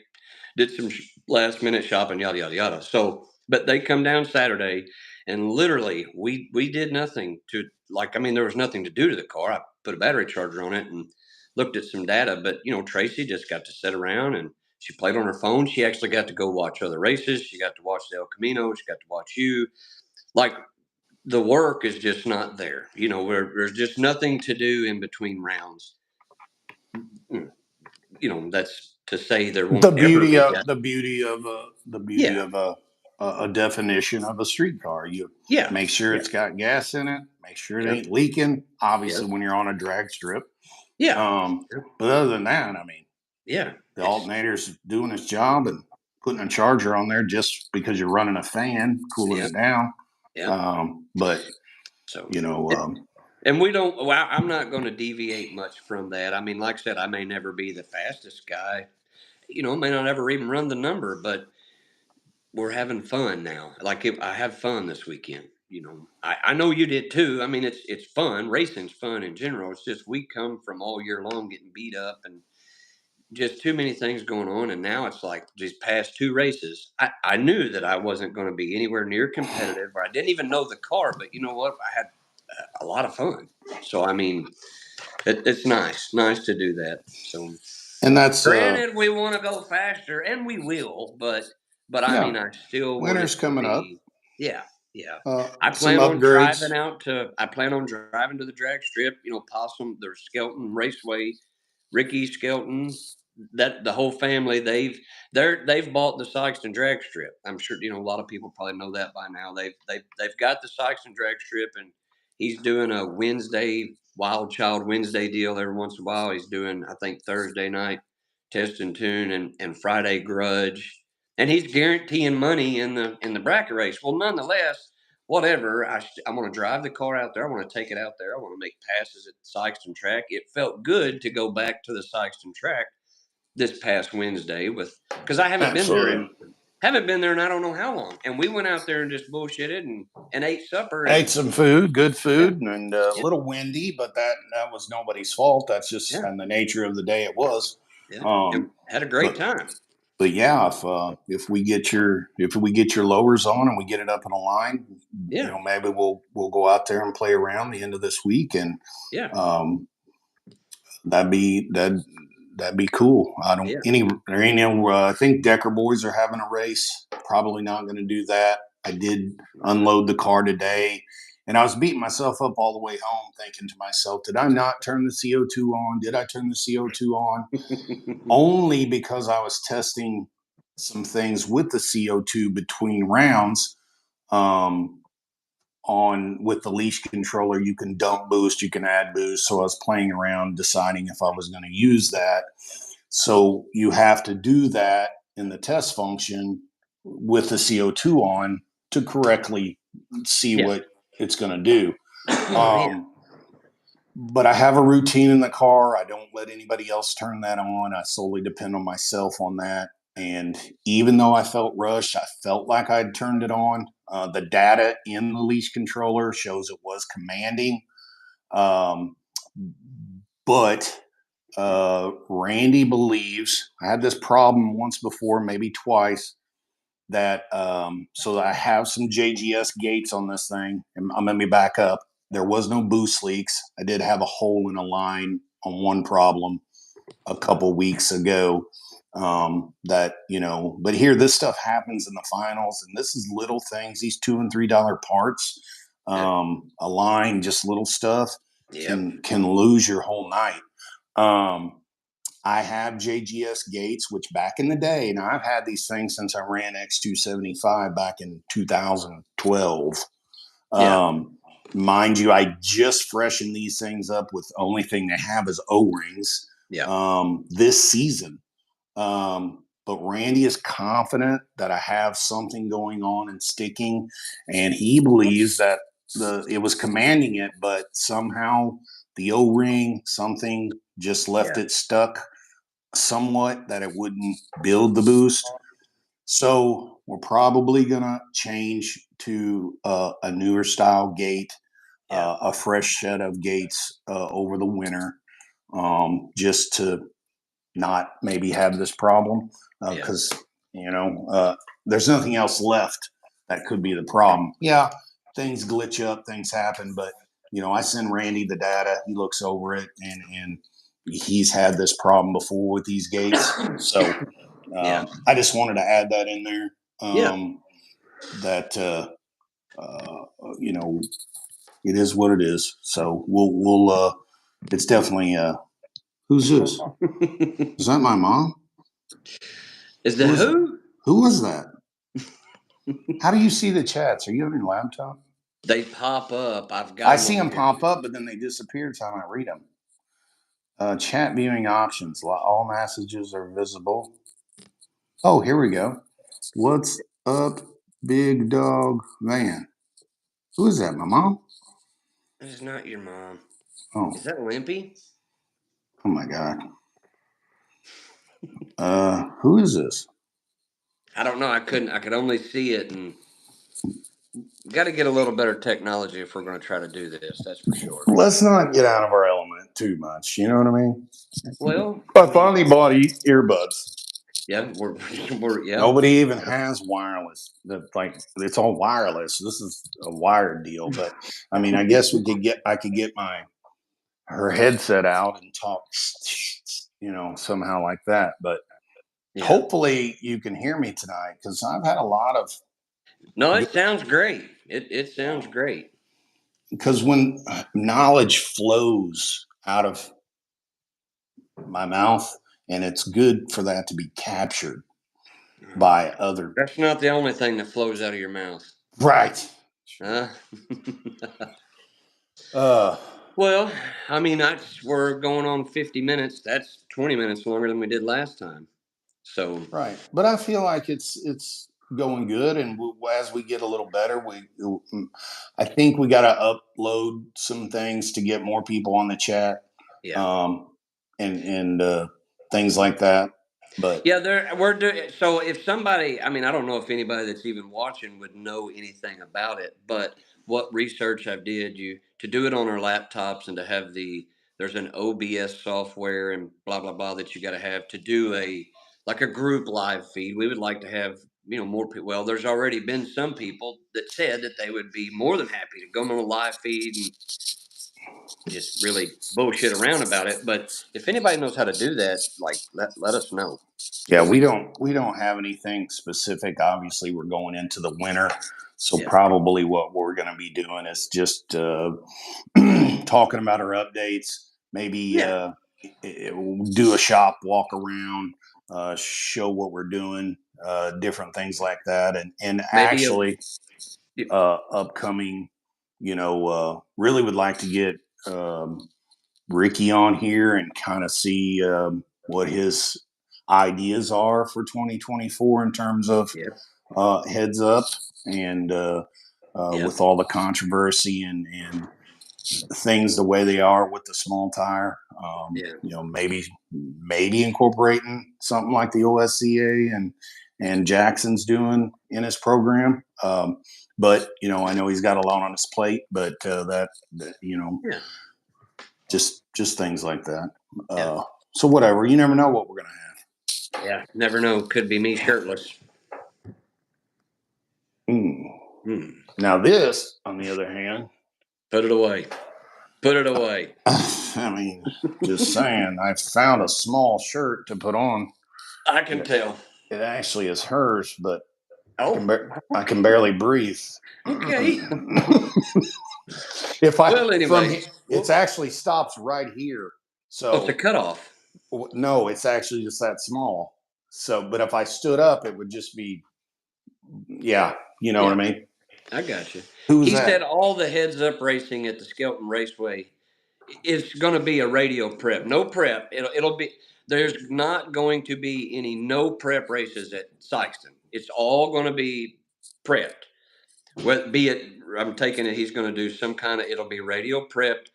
did some last minute shopping, yada yada yada. So, but they come down Saturday, and literally we did nothing to like. I mean, there was nothing to do to the car. I put a battery charger on it and looked at some data. But Tracy just got to sit around and she played on her phone. She actually got to go watch other races. She got to watch the El Camino. She got to watch you. Like the work is just not there. Where there's just nothing to do in between rounds. That's to say there the won't ever beauty be. of the beauty Yeah, of a definition of a street car. You yeah, make sure yeah, it's got gas in it. Make sure it yeah, ain't leaking. yeah, Obviously, when you're on a drag strip. yeah, Um, yeah. but other than that, I mean, Yeah, the it's alternator's doing its job and putting a charger on there just because you're running a fan, cooling yeah, it down. yeah. But So, you know, it, and we don't. Well, I'm not going to deviate much from that. I mean, like I said, I may never be the fastest guy. May not ever even run the number, but we're having fun now. Like I have fun this weekend. I know you did too. I mean, it's fun. Racing's fun in general. It's just we come from all year long getting beat up and just too many things going on. And now it's like these past 2 races, I knew that I wasn't going to be anywhere near competitive, or I didn't even know the car. But you know what? I had a lot of fun. So I mean, it's nice to do that. So and that's granted, we want to go faster, and we will, but I mean, yeah, I still want winter's it to coming up. be, yeah, yeah. Some upgrades. I plan on driving to the drag strip. Possum, there's Skelton Raceway, Ricky Skelton. that the whole family they've bought the Sykeston drag strip. I'm sure a lot of people probably know that by now. They've got the Sykeston drag strip, and he's doing a Wednesday Wild Child Wednesday deal every once in a while. He's doing, I think, Thursday night Test and Tune, and Friday Grudge, and he's guaranteeing money in the bracket race. Well, nonetheless, whatever. I'm going to drive the car out there. I want to take it out there. I want to make passes at the Sykeston track. It felt good to go back to the Sykeston track this past Wednesday because I Absolutely. haven't been there in I don't know how long. And we went out there and just bullshitted and ate supper Ate and some food, good yeah, food, and a yeah, little windy, but that was nobody's fault. That's just yeah, in the nature of the day it was. yeah, and Um, had a great but time. but yeah, if we get your lowers on and we get it up in a line, Yeah, maybe we'll go out there and play around the end of this week, and yeah, um, that'd be cool. I don't yeah. any there ain't no. I think Decker boys are having a race. Probably not going to do that. I did unload the car today, and I was beating myself up all the way home, thinking to myself, "Did I not turn the CO2 on? Did I turn the CO2 on?" Only because I was testing some things with the CO2 between rounds. Um, on with the leash controller, you can dump boost, you can add boost. So I was playing around, deciding if I was going to use that. So you have to do that in the test function with the CO2 on to correctly see Yeah. what it's going to do. Yeah. But I have a routine in the car. I don't let anybody else turn that on. I solely depend on myself on that. And even though I felt rushed, I felt like I'd turned it on. The data in the leash controller shows it was commanding. Um, but Randy believes I had this problem once before, maybe twice. That so I have some JGS gates on this thing. And I'm let me back up. There was no boost leaks. I did have a hole in a line on one problem a couple weeks ago. But here this stuff happens in the finals, and this is little things. These $2 and $3 parts, Yeah. a line, just little stuff Yep. can lose your whole night. Um, I have JGS gates, which back in the day, now I've had these things since I ran X275 back in 2012. Yeah. Mind you, I just freshened these things up with the only thing they have is O-rings Yeah. this season. But Randy is confident that I have something going on and sticking, and he believes that it was commanding it, but somehow the O-ring, something just left Yeah. it stuck somewhat that it wouldn't build the boost. So we're probably gonna change to a newer style gate, Yeah. a fresh set of gates over the winter, just to not maybe have this problem Yeah. because there's nothing else left that could be the problem. Yeah, things glitch up, things happen, but I send Randy the data, he looks over it, and he's had this problem before with these gates. So Yeah. I just wanted to add that in there. Yeah. That uh, you know, it is what it is. So we'll it's definitely who's this? Is that my mom? Is the Who is who? who was that? How do you see the chats? Are you on your laptop? They pop up. I've got I them see on them here. pop up, but then they disappear time I read them. Chat viewing options. All messages are visible. Oh, here we go. What's up, big dog man? Who is that? My mom? That is not your mom. Oh, Is that Limpy? oh my God. Who is this? I don't know. I couldn't. I could only see it, and got to get a little better technology if we're going to try to do this. That's for sure. Let's not get out of our element too much. You know what I mean? Well, I I mean, finally bought earbuds. yeah, we're yeah, Nobody even has wireless. Like it's all wireless. This is a wired deal. But I mean, I guess I could get my her headset out and talk, somehow like that. But yeah. hopefully you can hear me tonight because I've had a lot of No, it sounds great. It sounds great. because when knowledge flows out of my mouth, and it's good for that to be captured by other. That's not the only thing that flows out of your mouth. Right. Huh? Uh, Well, I mean, we're going on 50 minutes. That's 20 minutes longer than we did last time. So, right. But I feel like it's going good, and as we get a little better, I think we got to upload some things to get more people on the chat, yeah. um, and things like that. But Yeah, we're doing so. If somebody, I mean, I don't know if anybody that's even watching would know anything about it, but what research I did, you to do it on our laptops and to have there's an OBS software and blah blah blah that you got to have to do like a group live feed. We would like to have more people. Well, there's already been some people that said that they would be more than happy to go on a live feed and just really bullshit around about it. But if anybody knows how to do that, like let us know. yeah, we don't have anything specific. Obviously, we're going into the winter, so Yeah. probably what we're going to be doing is just talking about our updates. Maybe Yeah. do a shop walk around, show what we're doing, different things like that, and Maybe a actually upcoming. Really would like to get Ricky on here and kind of see what his ideas are for 2024 in terms of Yep. heads up and Yep. with all the controversy and things the way they are with the small tire. Yeah. Maybe incorporating something like the OSCA and Jackson's doing in his program. But I know he's got a lot on his plate, but Yeah. just things like that. Yeah. So whatever, you never know what we're gonna Yeah. Never know. Could be me shirtless. have. Hmm. Now this, on the other hand, Put it away. Put it away. I mean, just saying, I found a small shirt to put on. I can It, tell. it actually is hers, but Oh, I can okay. barely breathe. Okay. If I Well, from anyway. it's Well, actually stops right here. oh, it's a So cutoff. no, it's actually just that small. So, but if I stood up, it would just be, yeah, you know what I Yeah. mean. I got you. Who was He said that? all the heads up racing at the Skelton Raceway is going to be a radio prep. No prep. It'll be. There's not going to be any no prep races at Sykeston. It's all going to be prepped. Well, be it, I'm taking it, he's going to do some kind of, it'll be radio prepped,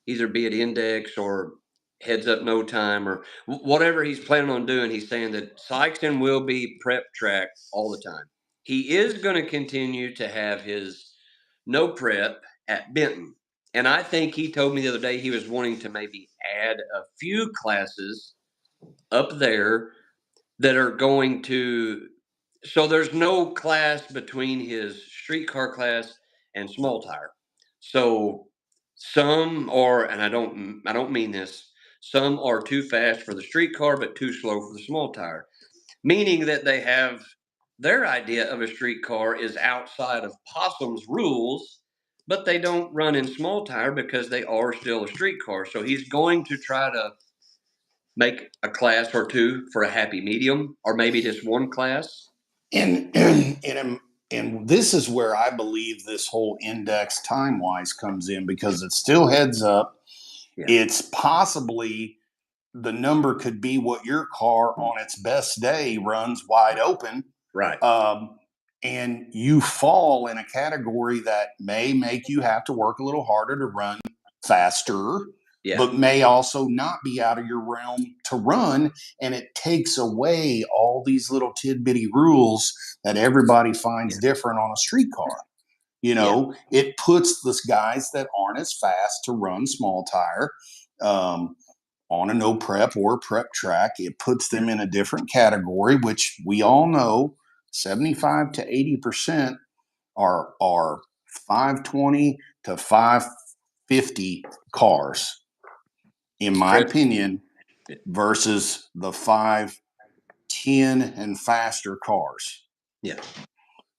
either be it index or heads up no time or whatever he's planning on doing. He's saying that Sykeston will be prep track all the time. He is going to continue to have his no prep at Benton. And I think he told me the other day he was wanting to maybe add a few classes up there that are going to, so there's no class between his streetcar class and small tire. So some are, and I don't mean this, some are too fast for the streetcar but too slow for the small tire, meaning that they have their idea of a streetcar is outside of Possum's rules, but they don't run in small tire because they are still a streetcar. So he's going to try to make a class or two for a happy medium, or maybe just one class. And this is where I believe this whole index time wise comes in because it's still heads up. Yeah. It's possibly the number could be what your car on its best day runs wide open. Right. Um, and you fall in a category that may make you have to work a little harder to run faster, Yeah. but may also not be out of your realm to run. And it takes away all these little tidbitty rules that everybody finds Yeah. different on a street car. Yeah. It puts the guys that aren't as fast to run small tire on a no prep or prep track. It puts them in a different category, which we all know 75 to 80% are 520 to 550 cars, in my Chris. opinion, versus the 510 and faster cars. Yeah. Yeah.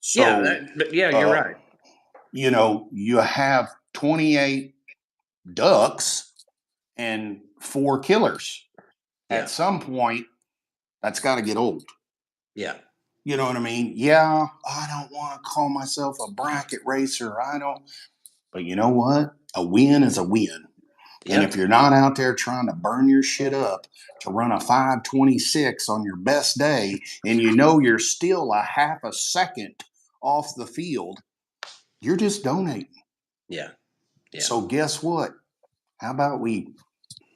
So, But yeah, you're uh, right. you have 28 ducks and 4 killers. At Yeah. some point, that's got to get old. Yeah. You know what I mean? Yeah, I don't want to call myself a bracket racer. I don't. But you know what? A win is a win. And Yeah. if you're not out there trying to burn your shit up to run a 526 on your best day, and you know you're still a half a second off the field, you're just donating. Yeah. Yeah. So guess what? How about we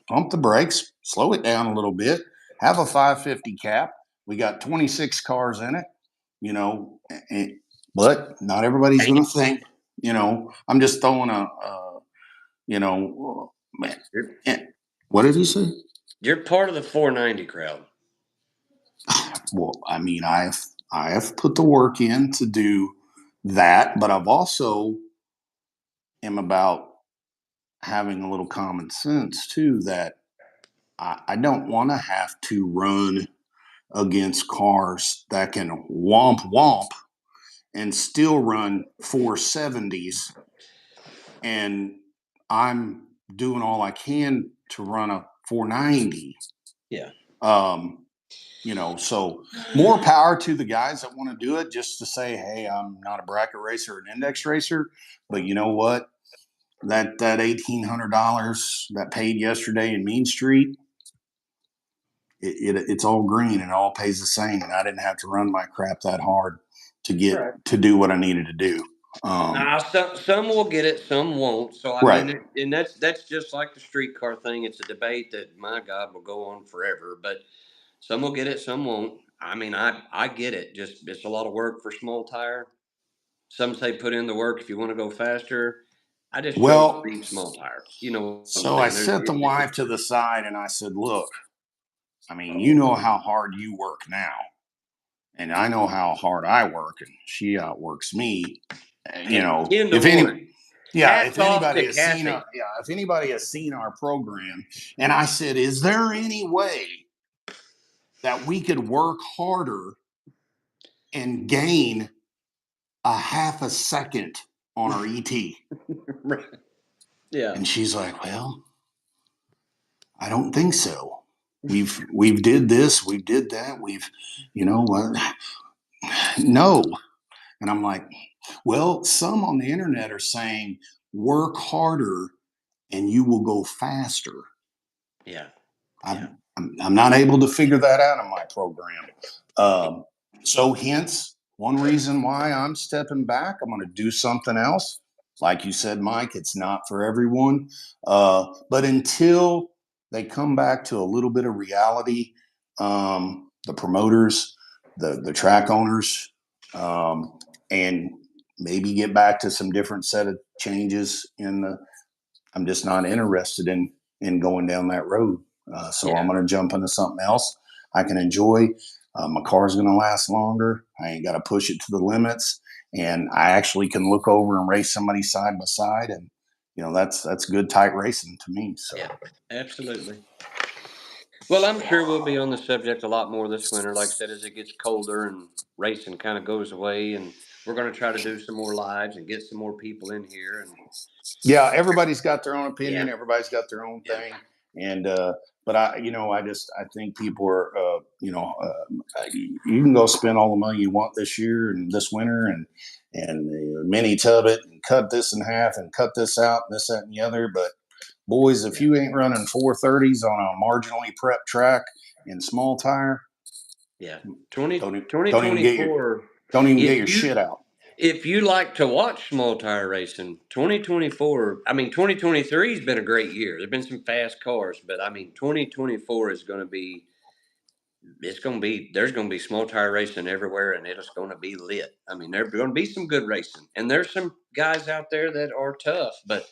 pump the brakes, slow it down a little bit, have a 550 cap. We got 26 cars in it, you know, but not everybody's And going to think, you know, I'm just throwing you know, man. you're, What did he say? you're part of the 490 crowd. Well, I mean, I have put the work in to do that, but I've also am about having a little common sense too. That I don't want to have to run against cars that can womp womp and still run 470s, and I'm doing all I can to run a 490. Yeah. Um, you know, so more power to the guys that want to do it, just to say, hey, I'm not a bracket racer or an index racer, but you know what? That $1,800 that paid yesterday in Mean Street, it's all green and it all pays the same, and I didn't have to run my crap that hard to get Right. to do what I needed to do. Now, some will get it, some won't. So I Right. mean, and that's just like the streetcar thing. It's a debate that, my God, will go on forever. But some will get it, some won't. I mean, I get it. Just it's a lot of work for small tire. Some say put in the work if you want to go faster. I just chose to Well, leave small tire. You know what I'm so I saying? set the wife to the side and I said, look, I mean, you know how hard you work now, and I know how hard I work, and she outworks me. You Hey, know, 10 to if 1. any, yeah, Hats off to Cassie. if anybody has seen our program, and I said, is there any way that we could work harder and gain a half a second on our ET? Right. Yeah. And she's like, well, I don't think so. We've did this, we did that, we've, you know what? No. And I'm like, well, some on the internet are saying work harder and you will go faster. Yeah. Yeah. I'm not able to figure that out in my program. Um, so, hence, one reason why I'm stepping back, I'm going to do something else. Like you said, Mike, it's not for everyone. But until they come back to a little bit of reality, the promoters, the track owners, and maybe get back to some different set of changes in the, I'm just not interested in going down that road. So I'm Yeah. going to jump into something else I can enjoy. My car's going to last longer. I ain't got to push it to the limits, and I actually can look over and race somebody side by side, and you know that's good tight racing to me. So Yeah. Absolutely. Well, I'm sure we'll be on the subject a lot more this winter. Like I said, as it gets colder and racing kind of goes away, and we're going to try to do some more lives and get some more people in here. And yeah, everybody's got their own yeah, opinion. Everybody's got their own yeah, thing, and but I think people are, you can go spend all the money you want this year and this winter, and mini tub it and cut this in half and cut this out and this that and the other. But boys, if yeah, you ain't running 430s on a marginally prep track in small tire, yeah. 20, don't even get your 2024. don't even If get your you shit out. if you like to watch small tire racing, 2024. I mean, 2023 has been a great year. There've been some fast cars, but I mean, 2024 is going to be. It's going to be there's going to be small tire racing everywhere, and it's going to be lit. I mean, there's going to be some good racing, and there's some guys out there that are tough, but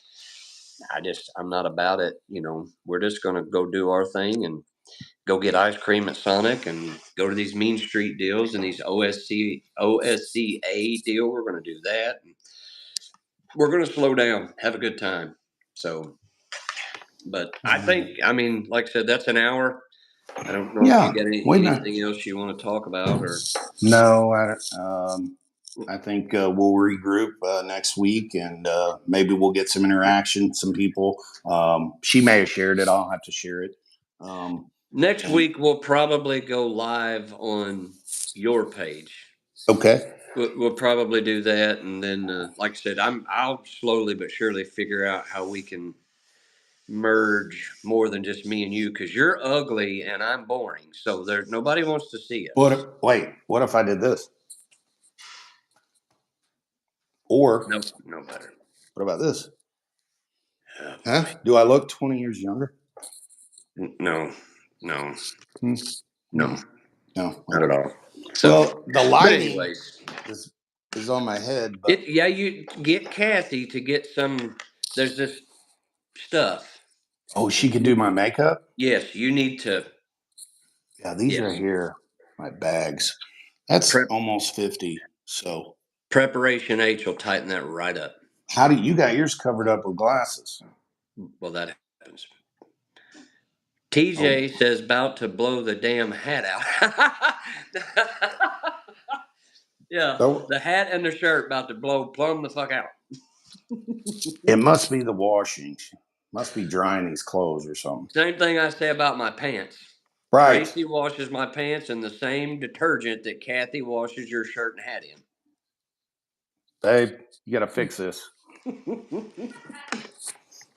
I'm not about it. You know, we're just going to go do our thing and go get ice cream at Sonic and go to these Mean Street deals and these OSCA deal. We're going to do that. And we're going to slow down, have a good time. So, but I think, I mean, like I said, that's an hour. I don't know if you Yeah, got we've been. anything else you want to talk about or. No, I think we'll regroup next week, and maybe we'll get some interaction. Some people. She may have shared it. I'll have to share it. Next week we'll probably go live on your page. Okay. We'll probably do that, and then, like I said, I'll slowly but surely figure out how we can merge more than just me and you, because you're ugly and I'm boring, so there's nobody wants to see us. What if I did this? Or No better. what about this? Oh, Huh? Do I look 20 years younger? no, Hmm. no, No. not at all. So, Well, the but lighting anyways, is on my head, but you get Kathy to get some. There's this stuff. oh, she could do my makeup? Yes, you need to. Yeah, these Yes. right here, my bags. That's Prep, almost 50. So Preparation H will tighten that right up. how do you got yours covered up with glasses? Well, that happens. TJ says about to blow the damn hat out. Yeah, So the hat and the shirt about to blow plumb the fuck out. it must be the washing. Must be drying these clothes or something. Same thing I say about my pants. Right. Tracy washes my pants in the same detergent that Kathy washes your shirt and hat in. Babe, you got to fix this.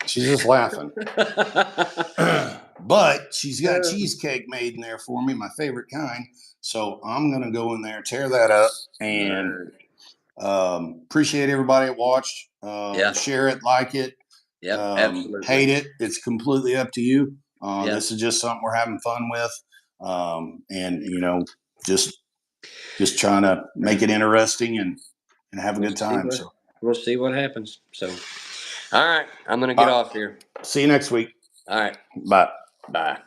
She's just laughing. But she's got cheesecake made in there for me, my favorite kind. So I'm going to go in there, tear that up, and appreciate everybody that watched. Share it, like it. Absolutely. Hate it. It's completely up to you. This is just something we're having fun with. And, you know, just trying to make it interesting and have a good time. So we'll see what happens. So, all right. I'm going to get off here. See you next week. All right. Bye. Bye.